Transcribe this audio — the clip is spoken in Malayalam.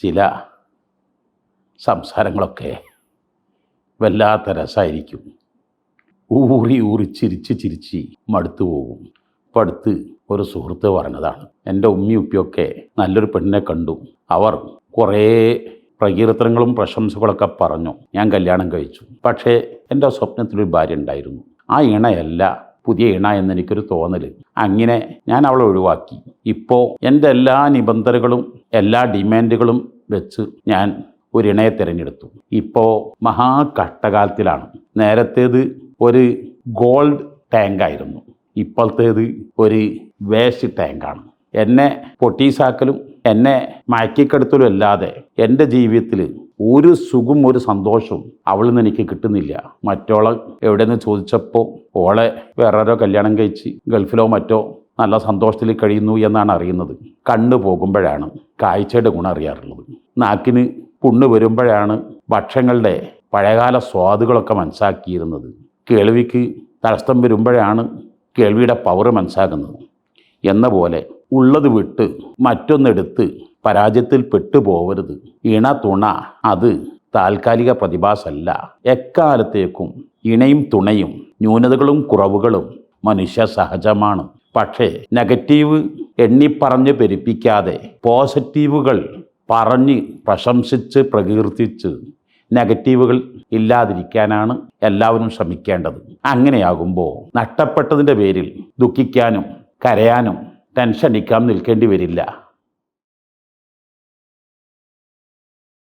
ചില സംസാരങ്ങളൊക്കെ വല്ലാത്ത രസമായിരിക്കും. ഊറി ഊറി ചിരിച്ച് മടുത്തു പോകും. ഇപ്പം അടുത്ത് ഒരു സുഹൃത്ത് പറഞ്ഞതാണ്, എൻ്റെ ഉമ്മയും ഉപ്പയൊക്കെ നല്ലൊരു പെണ്ണിനെ കണ്ടു. അവർ കുറേ പ്രകീർത്തനങ്ങളും പ്രശംസകളൊക്കെ പറഞ്ഞു. ഞാൻ കല്യാണം കഴിച്ചു. പക്ഷേ എൻ്റെ സ്വപ്നത്തിലൊരു ഭാര്യ ഉണ്ടായിരുന്നു. ആ ഇണയല്ല പുതിയ ഇണ എന്നെനിക്കൊരു തോന്നൽ. അങ്ങനെ ഞാൻ അവളെ ഒഴിവാക്കി. ഇപ്പോൾ എൻ്റെ എല്ലാ നിബന്ധനകളും എല്ലാ ഡിമാൻഡുകളും വെച്ച് ഞാൻ ഒരു ഇണയെ തിരഞ്ഞെടുത്തു. ഇപ്പോൾ മഹാകഷ്ടകാലത്തിലാണ്. നേരത്തേത് ഒരു ഗോൾഡ് ടാങ്കായിരുന്നു, ഇപ്പോഴത്തേത് ഒരു വേസ്റ്റ് ടാങ്കാണ്. എന്നെ പൊട്ടീസാക്കലും എന്നെ മയക്കിക്കെടുത്തലും അല്ലാതെ എൻ്റെ ജീവിതത്തിൽ ഒരു സുഖം ഒരു സന്തോഷവും അവളിൽ നിന്ന് എനിക്ക് കിട്ടുന്നില്ല. മറ്റോളെ എവിടെയെന്ന് ചോദിച്ചപ്പോൾ ഓളെ വേറൊരോ കല്യാണം കഴിച്ച് ഗൾഫിലോ മറ്റോ നല്ല സന്തോഷത്തിൽ കഴിയുന്നു എന്നാണ് അറിയുന്നത്. കണ്ണു പോകുമ്പോഴാണ് കാഴ്ചയുടെ ഗുണം അറിയാറുള്ളത്. നാക്കിന് പുണ്ണ് വരുമ്പോഴാണ് ഭക്ഷങ്ങളുടെ പഴയകാല സ്വാദുകളൊക്കെ മനസ്സാക്കിയിരുന്നത്. കേൾവിക്ക് തടസ്സം വരുമ്പോഴാണ് കേൾവിയുടെ പവർ മനസ്സാകുന്നത്. എന്ന പോലെ ഉള്ളത് വിട്ട് മറ്റൊന്നെടുത്ത് പരാജയത്തിൽ പെട്ടുപോകരുത്. ഇണ തുണ അത് താൽക്കാലിക പ്രതിഭാസമല്ല. എക്കാലത്തേക്കും ഇണയും തുണയും ന്യൂനതകളും കുറവുകളും മനുഷ്യ സഹജമാണ്. പക്ഷേ നെഗറ്റീവ് എണ്ണിപ്പറഞ്ഞ് പെരുപ്പിക്കാതെ പോസിറ്റീവുകൾ പറഞ്ഞ് പ്രശംസിച്ച് പ്രകീർത്തിച്ച് നെഗറ്റീവുകൾ ഇല്ലാതിരിക്കാനാണ് എല്ലാവരും ശ്രമിക്കേണ്ടത്. അങ്ങനെയാകുമ്പോൾ നഷ്ടപ്പെട്ടതിൻ്റെ പേരിൽ ദുഃഖിക്കാനും കരയാനും ടെൻഷൻ അടിക്കാൻ നിൽക്കേണ്ടി വരില്ല.